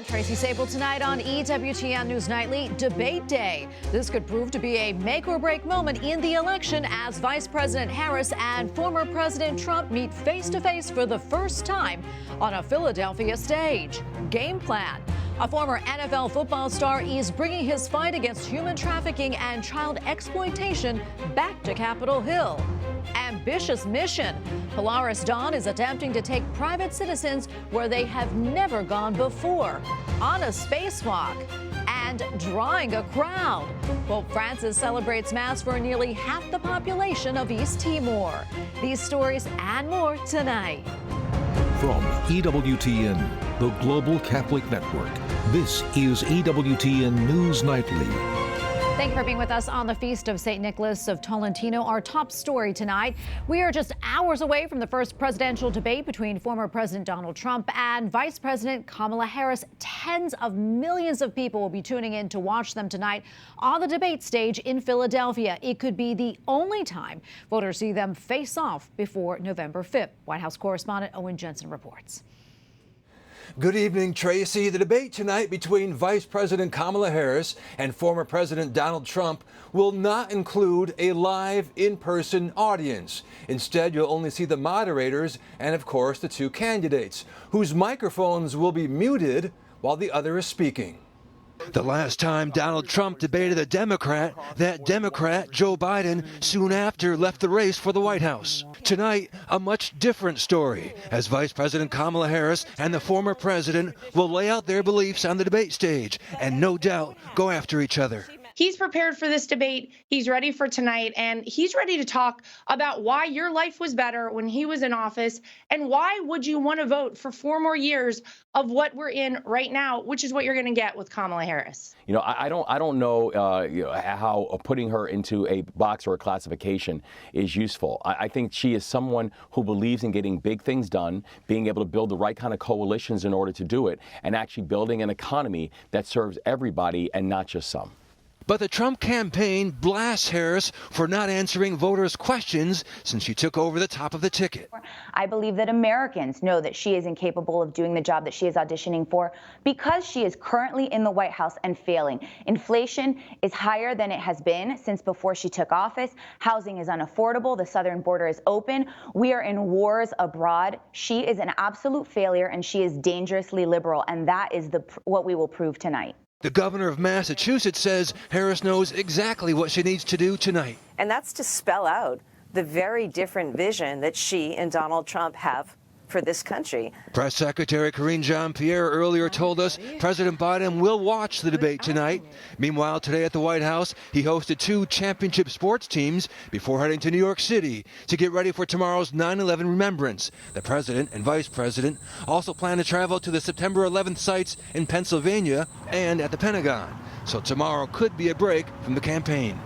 I'm Tracy Sabol. Tonight on EWTN News Nightly, Debate Day. This could prove to be a make-or-break moment in the election as Vice President Harris and former President Trump meet face-to-face for the first time on a Philadelphia stage. Game plan. A former NFL football star is bringing his fight against human trafficking and child exploitation back to Capitol Hill. Ambitious mission. Polaris Dawn is attempting to take private citizens where they have never gone before, on a spacewalk, and drawing a crowd. Pope Francis celebrates Mass for nearly half the population of East Timor. These stories and more tonight. From EWTN, the Global Catholic Network, this is EWTN News Nightly. Thank you for being with us on the Feast of St. Nicholas of Tolentino. Our top story tonight, we are just hours away from the first presidential debate between former President Donald Trump and Vice President Kamala Harris. Tens of millions of people will be tuning in to watch them tonight on the debate stage in Philadelphia. It could be the only time voters see them face off before November 5th. White House correspondent Owen Jensen reports. Good evening, Tracy. The debate tonight between Vice President Kamala Harris and former President Donald Trump will not include a live in-person audience. Instead, you'll only see the moderators and, of course, the two candidates, whose microphones will be muted while the other is speaking. The last time Donald Trump debated a Democrat, that Democrat, Joe Biden, soon after left the race for the White House. Tonight, a much different story, as Vice President Kamala Harris and the former president will lay out their beliefs on the debate stage and no doubt go after each other. He's prepared for this debate. He's ready for tonight, and he's ready to talk about why your life was better when he was in office and why would you want to vote for 4 more years of what we're in right now, which is what you're going to get with Kamala Harris. You know, I don't know, how putting her into a box or a classification is useful. I think she is someone who believes in getting big things done, being able to build the right kind of coalitions in order to do it, and actually building an economy that serves everybody and not just some. But the Trump campaign blasts Harris for not answering voters' questions since she took over the top of the ticket. I believe that Americans know that she is incapable of doing the job that she is auditioning for because she is currently in the White House and failing. Inflation is higher than it has been since before she took office. Housing is unaffordable. The southern border is open. We are in wars abroad. She is an absolute failure, and she is dangerously liberal, and that is what we will prove tonight. The governor of Massachusetts says Harris knows exactly what she needs to do tonight. And that's to spell out the very different vision that she and Donald Trump have for this country. Press Secretary Karine Jean-Pierre earlier told us President Biden will watch the debate tonight. Meanwhile, today at the White House, he hosted 2 championship sports teams before heading to New York City to get ready for tomorrow's 9/11 remembrance. The president and vice president also plan to travel to the September 11th sites in Pennsylvania and at the Pentagon. So tomorrow could be a break from the campaign.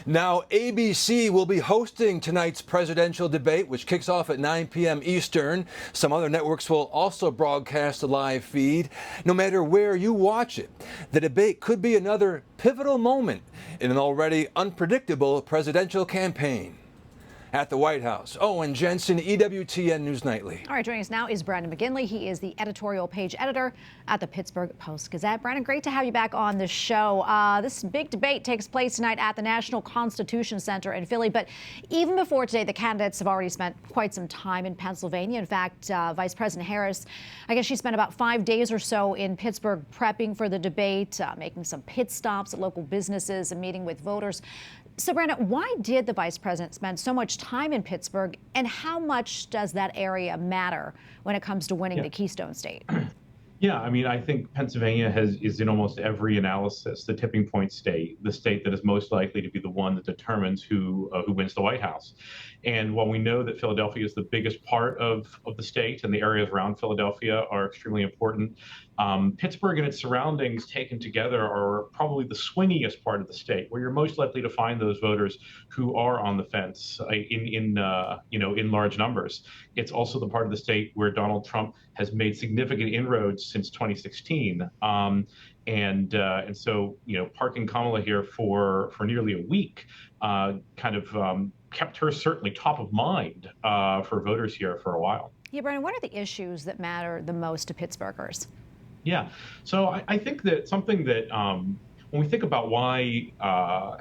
Now, ABC will be hosting tonight's presidential debate, which kicks off at 9 p.m. Eastern. Some other networks will also broadcast a live feed. No matter where you watch it, the debate could be another pivotal moment in an already unpredictable presidential campaign. At the White House, Owen Jensen, EWTN News Nightly. All right, joining us now is Brandon McGinley. He is the editorial page editor at the Pittsburgh Post-Gazette. Brandon, great to have you back on the show. This big debate takes place tonight at the National Constitution Center in Philly. But even before today, the candidates have already spent quite some time in Pennsylvania. In fact, Vice President Harris, I guess she spent about 5 days or so in Pittsburgh prepping for the debate, making some pit stops at local businesses and meeting with voters. So, Brandon, why did the vice president spend so much time in Pittsburgh, and how much does that area matter when it comes to winning the Keystone State? Yeah, I mean, I think Pennsylvania is in almost every analysis the tipping point state, the state that is most likely to be the one that determines who wins the White House. And while we know that Philadelphia is the biggest part of the state and the areas around Philadelphia are extremely important, Pittsburgh and its surroundings taken together are probably the swingiest part of the state, where you're most likely to find those voters who are on the fence in large numbers. It's also the part of the state where Donald Trump has made significant inroads since 2016. And so, parking Kamala here for nearly a week kept her certainly top of mind for voters here for a while. Yeah, Brandon, what are the issues that matter the most to Pittsburghers? Yeah. So I think that something that when we think about why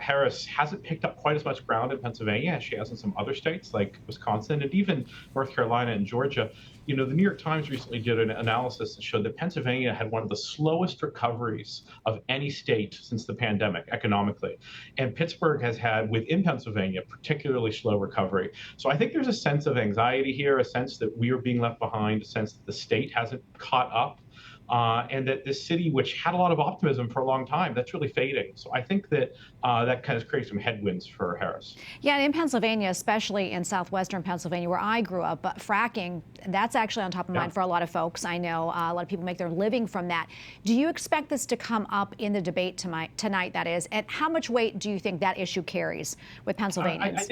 Harris hasn't picked up quite as much ground in Pennsylvania as she has in some other states like Wisconsin and even North Carolina and Georgia, the New York Times recently did an analysis that showed that Pennsylvania had one of the slowest recoveries of any state since the pandemic economically. And Pittsburgh has had, within Pennsylvania, particularly slow recovery. So I think there's a sense of anxiety here, a sense that we are being left behind, a sense that the state hasn't caught up. And that this city, which had a lot of optimism for a long time, that's really fading. So I think that that kind of creates some headwinds for Harris. Yeah, and in Pennsylvania, especially in southwestern Pennsylvania, where I grew up, fracking, that's actually on top of mind for a lot of folks. I know a lot of people make their living from that. Do you expect this to come up in the debate tonight, that is? And how much weight do you think that issue carries with Pennsylvanians? I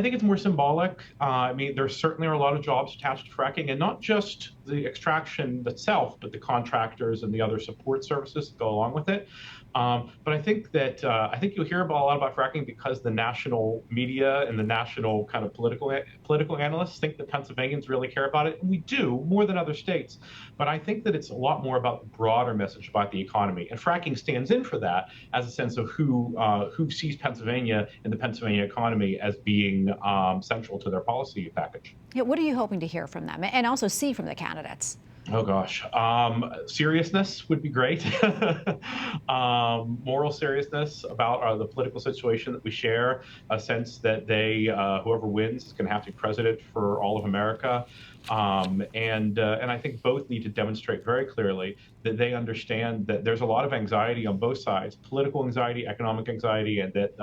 think it's more symbolic. I mean, there certainly are a lot of jobs attached to fracking, and not just the extraction itself, but the contractors and the other support services that go along with it. But I think that I think you'll hear a lot about fracking because the national media and the national kind of political analysts think that Pennsylvanians really care about it, and we do more than other states. But I think that it's a lot more about the broader message about the economy, and fracking stands in for that as a sense of who sees Pennsylvania and the Pennsylvania economy as being central to their policy package. Yeah, what are you hoping to hear from them, and also see from the candidates? Oh, gosh. Seriousness would be great. Moral seriousness about the political situation that we share, a sense that whoever wins is going to have to be president for all of America. And I think both need to demonstrate very clearly that they understand that there's a lot of anxiety on both sides, political anxiety, economic anxiety, and that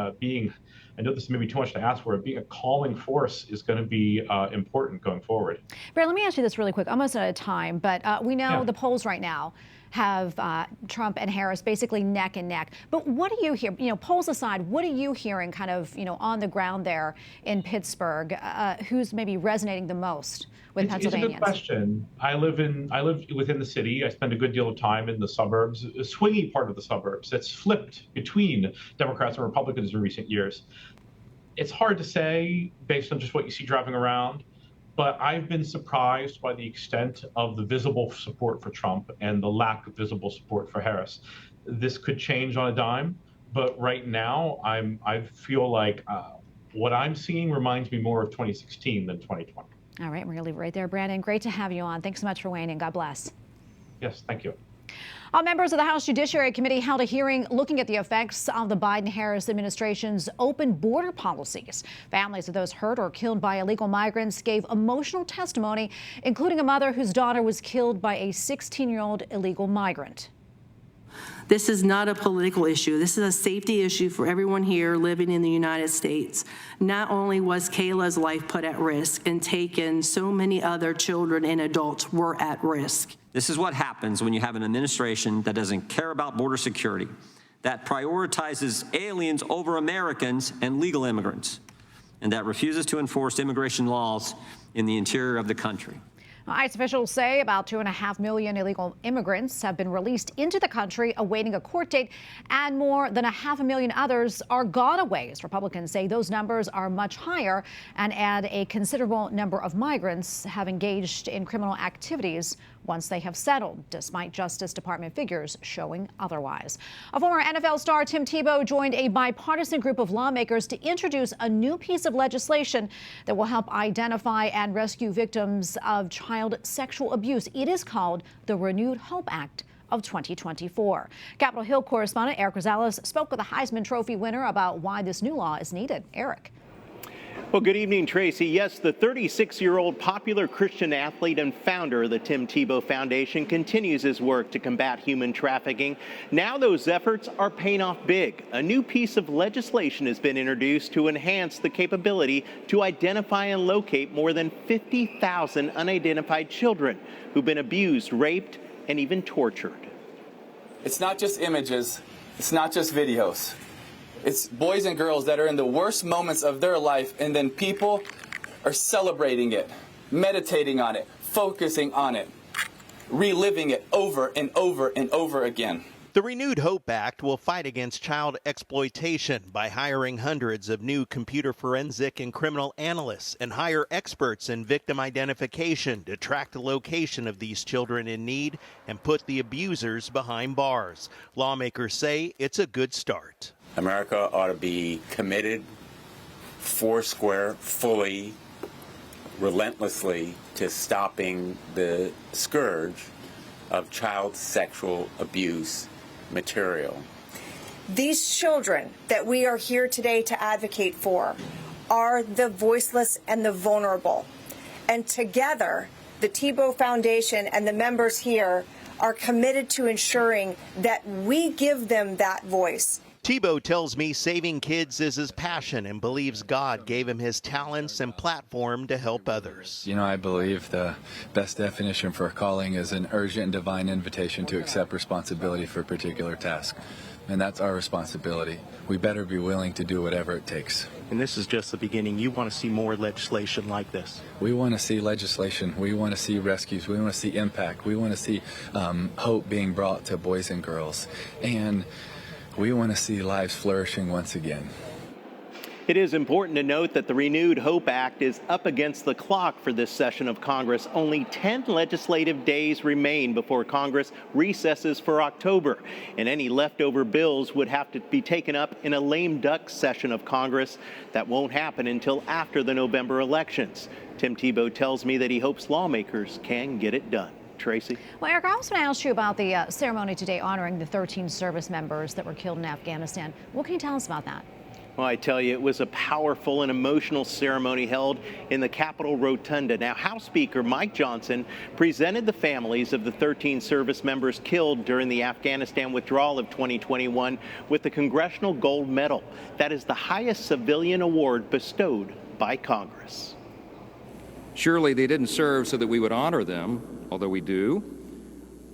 I know this may be too much to ask for, being a calming force is going to be important going forward. Brad, let me ask you this really quick, almost out of time, but we know the polls right now have Trump and Harris basically neck and neck. But what do you hear, polls aside, what are you hearing kind of, on the ground there in Pittsburgh? Who's maybe resonating the most with Pennsylvanians? It's a good question. I live within the city. I spend a good deal of time in the suburbs, a swingy part of the suburbs that's flipped between Democrats and Republicans in recent years. It's hard to say based on just what you see driving around, but I've been surprised by the extent of the visible support for Trump and the lack of visible support for Harris. This could change on a dime, but right now I feel like what I'm seeing reminds me more of 2016 than 2020. All right, we're going to leave it right there, Brandon. Great to have you on. Thanks so much for weighing in. God bless. Yes, thank you. All members of the House Judiciary Committee held a hearing looking at the effects of the Biden-Harris administration's open border policies. Families of those hurt or killed by illegal migrants gave emotional testimony, including a mother whose daughter was killed by a 16-year-old illegal migrant. This is not a political issue. This is a safety issue for everyone here living in the United States. Not only was Kayla's life put at risk and taken, so many other children and adults were at risk. This is what happens when you have an administration that doesn't care about border security, that prioritizes aliens over Americans and legal immigrants, and that refuses to enforce immigration laws in the interior of the country. ICE officials say about 2.5 million illegal immigrants have been released into the country awaiting a court date, and more than 500,000 others are gotaways. Republicans say those numbers are much higher and add a considerable number of migrants have engaged in criminal activities once they have settled, despite Justice Department figures showing otherwise. A former NFL star, Tim Tebow, joined a bipartisan group of lawmakers to introduce a new piece of legislation that will help identify and rescue victims of child sexual abuse. It is called the Renewed Hope Act of 2024. Capitol Hill correspondent Eric Rosales spoke with the Heisman Trophy winner about why this new law is needed. Eric. Well, good evening, Tracy. Yes, the 36-year-old popular Christian athlete and founder of the Tim Tebow Foundation continues his work to combat human trafficking. Now those efforts are paying off big. A new piece of legislation has been introduced to enhance the capability to identify and locate more than 50,000 unidentified children who've been abused, raped, and even tortured. It's not just images. It's not just videos. It's boys and girls that are in the worst moments of their life, and then people are celebrating it, meditating on it, focusing on it, reliving it over and over and over again. The Renewed Hope Act will fight against child exploitation by hiring hundreds of new computer forensic and criminal analysts and hire experts in victim identification to track the location of these children in need and put the abusers behind bars. Lawmakers say it's a good start. America ought to be committed, foursquare, fully, relentlessly to stopping the scourge of child sexual abuse material. These children that we are here today to advocate for are the voiceless and the vulnerable. And together, the Tebow Foundation and the members here are committed to ensuring that we give them that voice. Tebow tells me saving kids is his passion and believes God gave him his talents and platform to help others. You know, I believe the best definition for a calling is an urgent and divine invitation to accept responsibility for a particular task. And that's our responsibility. We better be willing to do whatever it takes. And this is just the beginning. You want to see more legislation like this? We want to see legislation. We want to see rescues. We want to see impact. We want to see hope being brought to boys and girls. And we want to see lives flourishing once again. It is important to note that the Renewed Hope Act is up against the clock for this session of Congress. Only 10 legislative days remain before Congress recesses for October, and any leftover bills would have to be taken up in a lame duck session of Congress. That won't happen until after the November elections. Tim Tebow tells me that he hopes lawmakers can get it done. Tracy? Well, Eric, I also want to ask you about the ceremony today honoring the 13 service members that were killed in Afghanistan. What can you tell us about that? Well, I tell you, it was a powerful and emotional ceremony held in the Capitol Rotunda. Now, House Speaker Mike Johnson presented the families of the 13 service members killed during the Afghanistan withdrawal of 2021 with the Congressional Gold Medal. That is the highest civilian award bestowed by Congress. Surely they didn't serve so that we would honor them, although we do.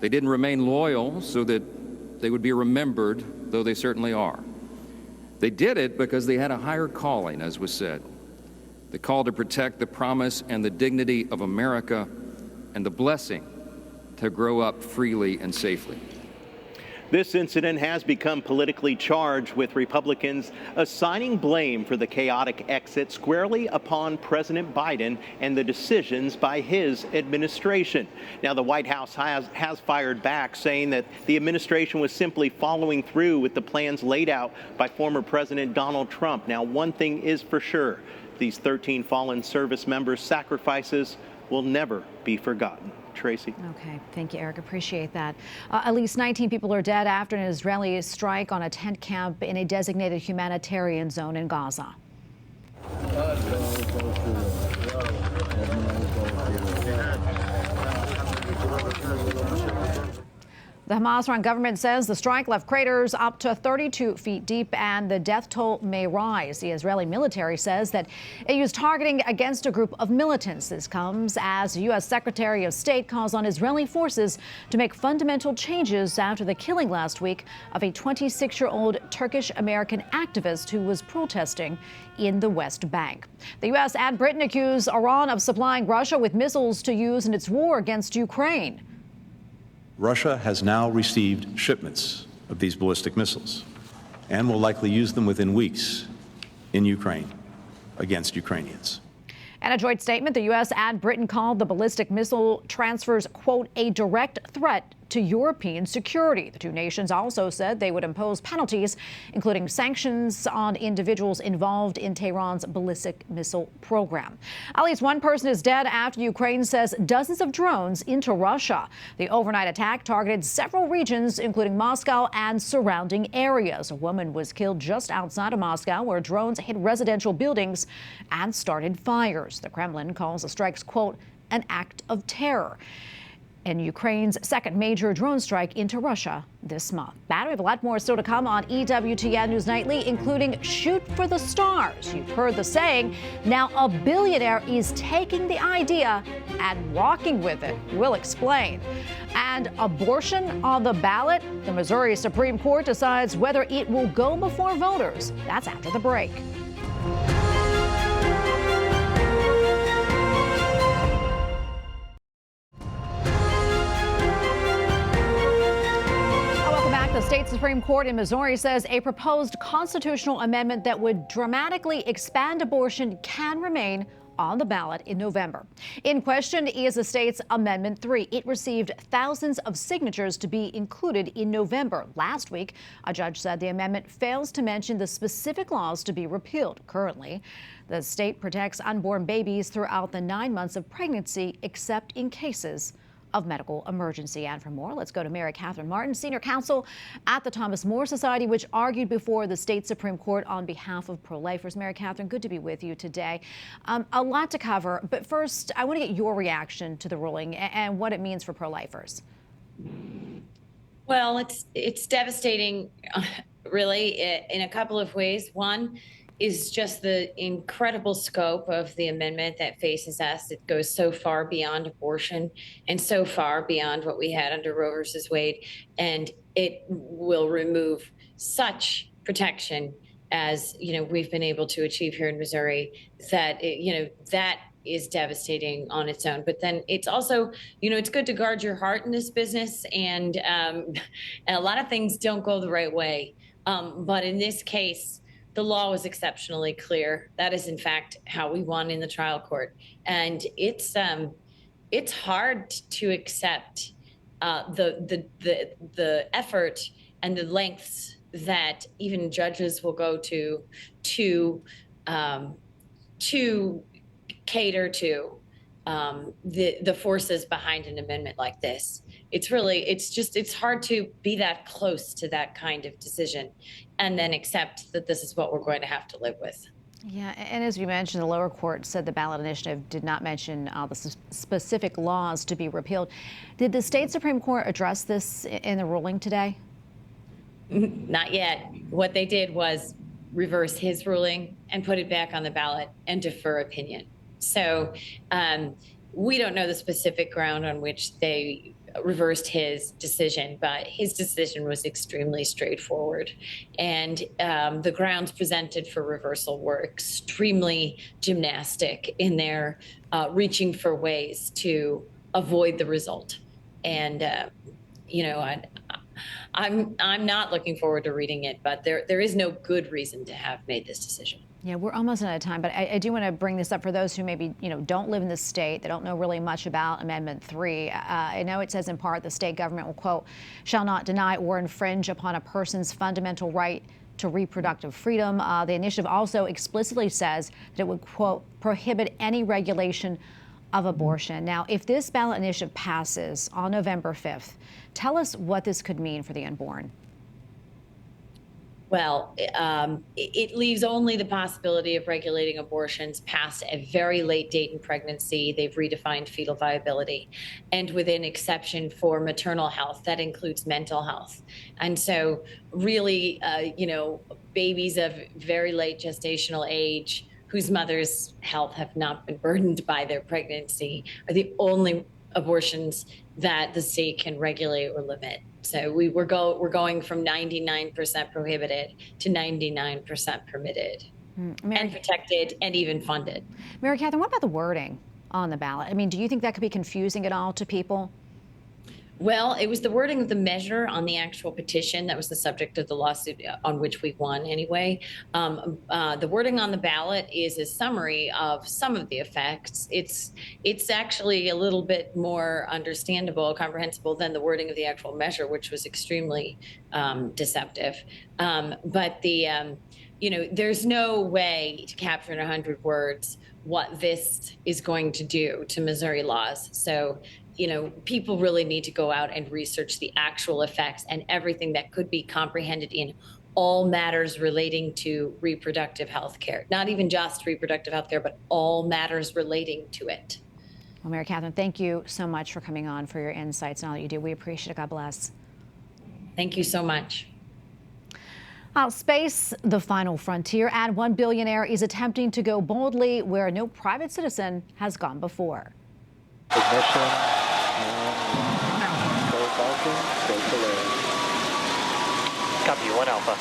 They didn't remain loyal so that they would be remembered, though they certainly are. They did it because they had a higher calling, as was said. The call to protect the promise and the dignity of America and the blessing to grow up freely and safely. This incident has become politically charged, with Republicans assigning blame for the chaotic exit squarely upon President Biden and the decisions by his administration. Now, the White House has fired back, saying that the administration was simply following through with the plans laid out by former President Donald Trump. Now, one thing is for sure, these 13 fallen service members' sacrifices will never be forgotten. Tracy. Okay, thank you, Eric. Appreciate that. At least 19 people are dead after an Israeli strike on a tent camp in a designated humanitarian zone in Gaza. The Hamas-run government says the strike left craters up to 32 feet deep and the death toll may rise. The Israeli military says that it used targeting against a group of militants. This comes as the U.S. Secretary of State calls on Israeli forces to make fundamental changes after the killing last week of a 26-year-old Turkish-American activist who was protesting in the West Bank. The U.S. and Britain accuse Iran of supplying Russia with missiles to use in its war against Ukraine. Russia has now received shipments of these ballistic missiles and will likely use them within weeks in Ukraine against Ukrainians. In a joint statement, the U.S. and Britain called the ballistic missile transfers, quote, a direct threat to European security. The two nations also said they would impose penalties, including sanctions on individuals involved in Tehran's ballistic missile program. At least one person is dead after Ukraine says dozens of drones into Russia. The overnight attack targeted several regions, including Moscow and surrounding areas. A woman was killed just outside of Moscow, where drones hit residential buildings and started fires. The Kremlin calls the strikes, quote, an act of terror. In Ukraine's second major drone strike into Russia this month. We have a lot more still to come on EWTN News Nightly, including shoot for the stars. You've heard the saying. Now a billionaire is taking the idea and rocking with it. We'll explain. And abortion on the ballot. The Missouri Supreme Court decides whether it will go before voters. That's after the break. The state Supreme Court in Missouri says a proposed constitutional amendment that would dramatically expand abortion can remain on the ballot in November. In question is the state's Amendment 3. It received thousands of signatures to be included in November. Last week, a judge said the amendment fails to mention the specific laws to be repealed. Currently, the state protects unborn babies throughout the 9 months of pregnancy, except in cases of medical emergency. And for more, let's go to Mary Catherine Martin, senior counsel at the Thomas More Society, which argued before the state Supreme Court on behalf of pro-lifers. Mary Catherine, good to be with you today. A lot to cover, but first, I want to get your reaction to the ruling and what it means for pro-lifers. Well, it's devastating, really, in a couple of ways. One is just the incredible scope of the amendment that faces us. It goes so far beyond abortion and so far beyond what we had under Roe versus Wade. And it will remove such protection as, we've been able to achieve here in Missouri, that, that is devastating on its own. But then it's also, it's good to guard your heart in this business. And a lot of things don't go the right way. But in this case, the law was exceptionally clear. That is, in fact, how we won in the trial court. And it's hard to accept the effort and the lengths that even judges will go to cater to the forces behind an amendment like this. It's hard to be that close to that kind of decision and then accept that this is what we're going to have to live with. Yeah, and as you mentioned, the lower court said the ballot initiative did not mention the specific laws to be repealed. Did the state Supreme Court address this in the ruling today? Not yet. What they did was reverse his ruling and put it back on the ballot and defer opinion. So we don't know the specific ground on which they reversed his decision, but his decision was extremely straightforward. And the grounds presented for reversal were extremely gymnastic in their reaching for ways to avoid the result. And, I'm not looking forward to reading it, but there is no good reason to have made this decision. Yeah, we're almost out of time, but I do want to bring this up for those who maybe, don't live in the state, they don't know really much about Amendment 3. I know it says in part the state government will, quote, shall not deny or infringe upon a person's fundamental right to reproductive freedom. The initiative also explicitly says that it would, quote, prohibit any regulation of abortion. Now, if this ballot initiative passes on November 5th, tell us what this could mean for the unborn. Well, it leaves only the possibility of regulating abortions past a very late date in pregnancy. They've redefined fetal viability, and with an exception for maternal health, that includes mental health. And so really, babies of very late gestational age whose mother's health have not been burdened by their pregnancy are the only abortions that the state can regulate or limit. So we're going from 99% prohibited to 99% permitted and protected and even funded. Mary Catherine, what about the wording on the ballot? I mean, do you think that could be confusing at all to people? Well, it was the wording of the measure on the actual petition that was the subject of the lawsuit on which we won anyway. The wording on the ballot is a summary of some of the effects. It's actually a little bit more understandable, comprehensible than the wording of the actual measure, which was extremely deceptive. But there's no way to capture in 100 words what this is going to do to Missouri laws. So people really need to go out and research the actual effects and everything that could be comprehended in all matters relating to reproductive health care. Not even just reproductive health care, but all matters relating to it. Well, Mary Catherine, thank you so much for coming on, for your insights and all that you do. We appreciate it. God bless. Thank you so much. Space, the final frontier, and one billionaire is attempting to go boldly where no private citizen has gone before. Ignition. Go Falcon, go Polaris. Copy, 1 Alpha.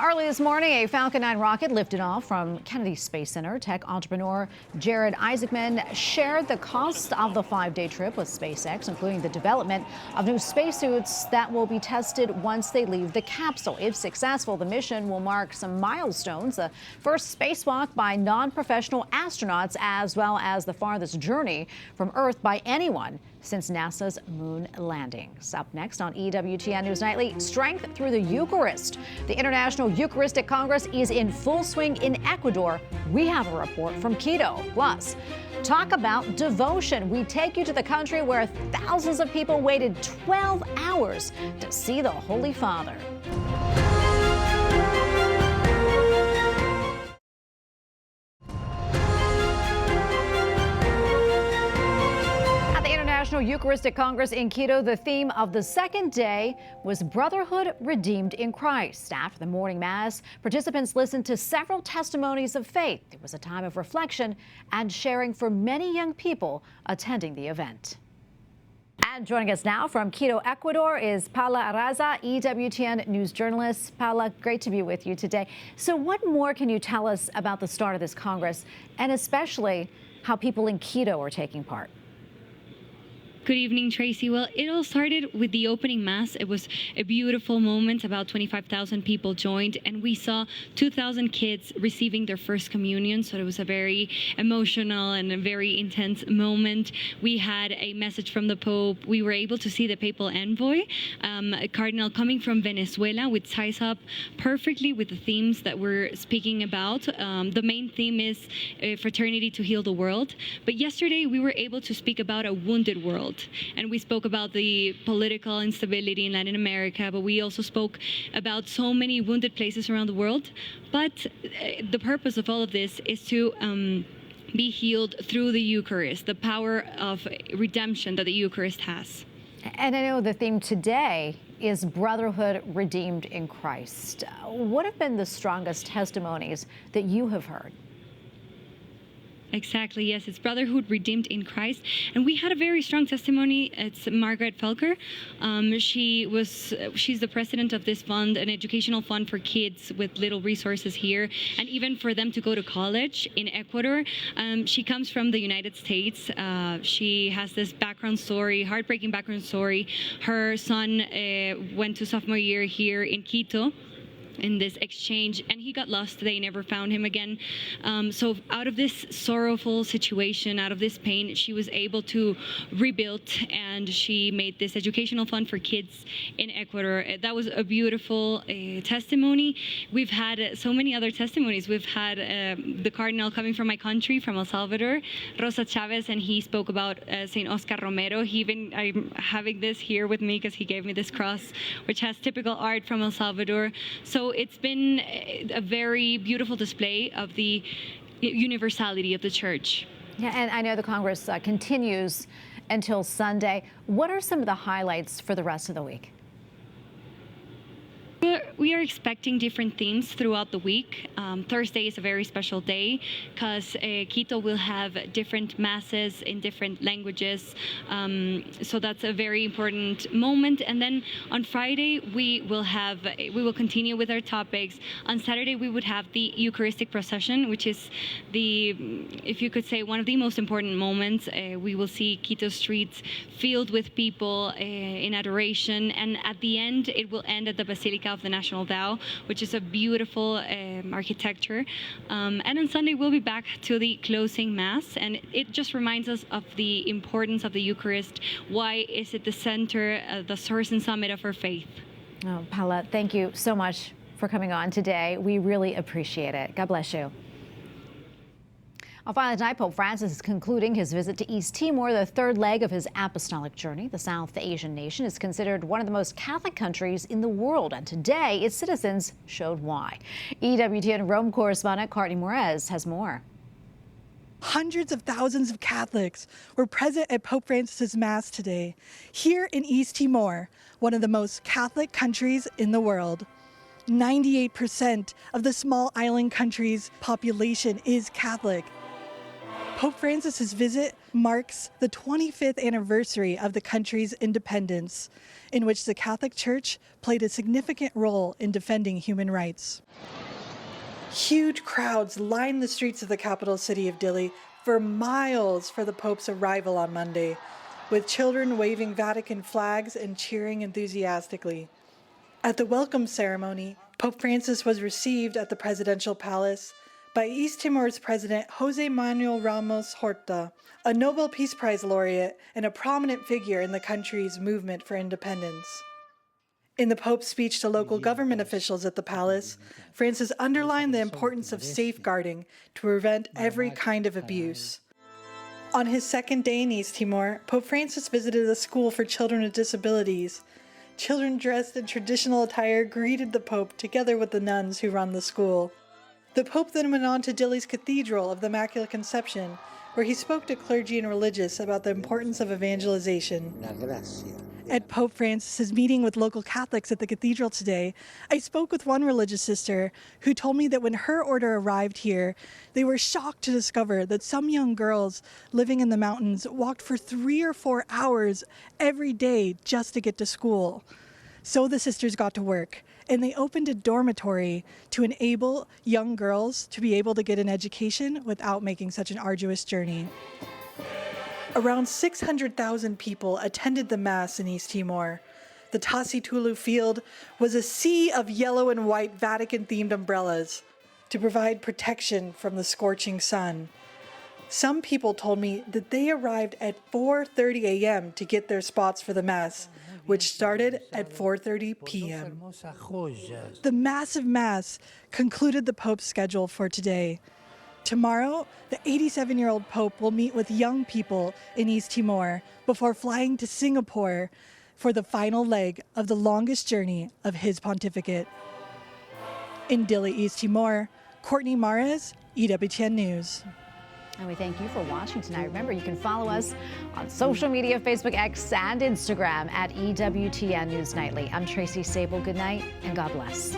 Early this morning, a Falcon 9 rocket lifted off from Kennedy Space Center. Tech entrepreneur Jared Isaacman shared the cost of the 5-day trip with SpaceX, including the development of new spacesuits that will be tested once they leave the capsule. If successful, the mission will mark some milestones, the first spacewalk by non-professional astronauts, as well as the farthest journey from Earth by anyone since NASA's moon landings. Up next on EWTN News Nightly, strength through the Eucharist. The International Eucharistic Congress is in full swing in Ecuador. We have a report from Quito. Plus, talk about devotion. We take you to the country where thousands of people waited 12 hours to see the Holy Father. National Eucharistic Congress in Quito, the theme of the second day was Brotherhood Redeemed in Christ. After the morning mass, participants listened to several testimonies of faith. It was a time of reflection and sharing for many young people attending the event. And joining us now from Quito, Ecuador is Paula Arraza, EWTN News journalist. Paula, great to be with you today. So what more can you tell us about the start of this Congress, and especially how people in Quito are taking part? Good evening, Tracy. Well, it all started with the opening mass. It was a beautiful moment. About 25,000 people joined, and we saw 2,000 kids receiving their first communion. So it was a very emotional and a very intense moment. We had a message from the Pope. We were able to see the papal envoy, a cardinal coming from Venezuela, which ties up perfectly with the themes that we're speaking about. The main theme is fraternity to heal the world. But yesterday, we were able to speak about a wounded world. And we spoke about the political instability in Latin America, but we also spoke about so many wounded places around the world. But the purpose of all of this is to be healed through the Eucharist, the power of redemption that the Eucharist has. And I know the theme today is Brotherhood Redeemed in Christ. What have been the strongest testimonies that you have heard? Exactly, yes. It's Brotherhood Redeemed in Christ. And we had a very strong testimony. It's Margaret Felker. She's the president of this fund, an educational fund for kids with little resources here, and even for them to go to college in Ecuador. She comes from the United States. She has this background story, heartbreaking background story. Her son went to sophomore year here in Quito in this exchange, and he got lost. They never found him again. So out of this sorrowful situation, out of this pain, she was able to rebuild, and she made this educational fund for kids in Ecuador. That was a beautiful testimony. We've had so many other testimonies. We've had the cardinal coming from my country, from El Salvador, Rosa Chavez, and he spoke about St. Oscar Romero. I'm having this here with me because he gave me this cross, which has typical art from El Salvador. So it's been a very beautiful display of the universality of the church. Yeah, and I know the Congress continues until Sunday. What are some of the highlights for the rest of the week? We are expecting different themes throughout the week. Thursday is a very special day because Quito will have different masses in different languages. So that's a very important moment. And then on Friday, we will continue with our topics. On Saturday, we would have the Eucharistic procession, which is if you could say, one of the most important moments. We will see Quito streets filled with people in adoration. And at the end, it will end at the Basilica of the National Vow, which is a beautiful architecture. And on Sunday, we'll be back to the closing Mass, and it just reminds us of the importance of the Eucharist. Why is it the center, the source and summit of our faith? Oh, Paula, thank you so much for coming on today. We really appreciate it. God bless you. Finally tonight, Pope Francis is concluding his visit to East Timor, the third leg of his apostolic journey. The South Asian nation is considered one of the most Catholic countries in the world, and today its citizens showed why. EWTN Rome correspondent Courtney Morez has more. Hundreds of thousands of Catholics were present at Pope Francis's Mass today, here in East Timor, one of the most Catholic countries in the world. 98% of the small island country's population is Catholic. Pope Francis's visit marks the 25th anniversary of the country's independence, in which the Catholic Church played a significant role in defending human rights. Huge crowds lined the streets of the capital city of Dili for miles for the Pope's arrival on Monday, with children waving Vatican flags and cheering enthusiastically. At the welcome ceremony, Pope Francis was received at the presidential palace by East Timor's President Jose Manuel Ramos Horta, a Nobel Peace Prize laureate and a prominent figure in the country's movement for independence. In the Pope's speech to local government officials at the palace, Francis underlined the importance of safeguarding to prevent every kind of abuse. On his second day in East Timor, Pope Francis visited a school for children with disabilities. Children dressed in traditional attire greeted the Pope together with the nuns who run the school. The Pope then went on to Dili's Cathedral of the Immaculate Conception, where he spoke to clergy and religious about the importance of evangelization. At Pope Francis's meeting with local Catholics at the cathedral today, I spoke with one religious sister who told me that when her order arrived here, they were shocked to discover that some young girls living in the mountains walked for 3 or 4 hours every day just to get to school. So the sisters got to work, and they opened a dormitory to enable young girls to be able to get an education without making such an arduous journey. Around 600,000 people attended the Mass in East Timor. The Tassi Tulu field was a sea of yellow and white Vatican-themed umbrellas to provide protection from the scorching sun. Some people told me that they arrived at 4:30 a.m. to get their spots for the Mass, which started at 4:30 p.m. The massive Mass concluded the Pope's schedule for today. Tomorrow, the 87-year-old Pope will meet with young people in East Timor before flying to Singapore for the final leg of the longest journey of his pontificate. In Dili, East Timor, Courtney Mares, EWTN News. And we thank you for watching tonight. Remember, you can follow us on social media, Facebook, X, and Instagram at EWTN News Nightly. I'm Tracy Sabol. Good night, and God bless.